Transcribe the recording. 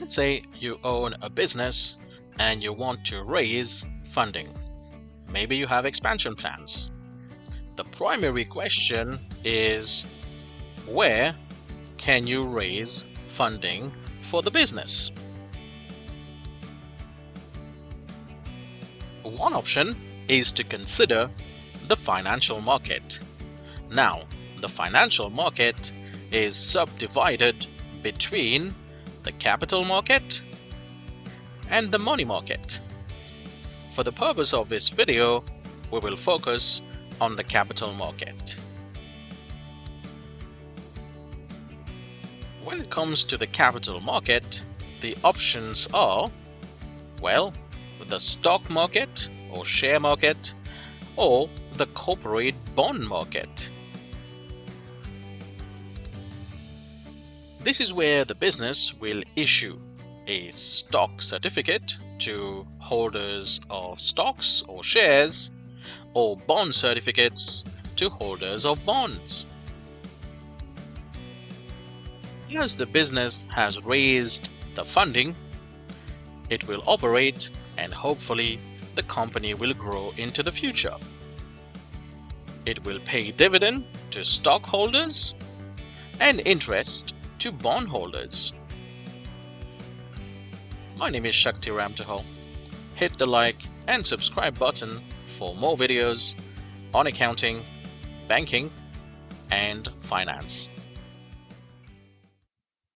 Let's say you own a business and you want to raise funding. Maybe you have expansion plans. The primary question is, where can you raise funding for the business? One option is to consider the financial market. Now, the financial market is subdivided between the capital market and the money market. For the purpose of this video, we will focus on the capital market. When it comes to the capital market, the options are, well, the stock market or share market or the corporate bond market. This is where the business will issue a stock certificate to holders of stocks or shares, or bond certificates to holders of bonds. As the business has raised the funding, it will operate and hopefully the company will grow into the future. It will pay dividend to stockholders and interest to bondholders. My name is Shakti Ramtahal. Hit the like and subscribe button for more videos on accounting, banking, and finance.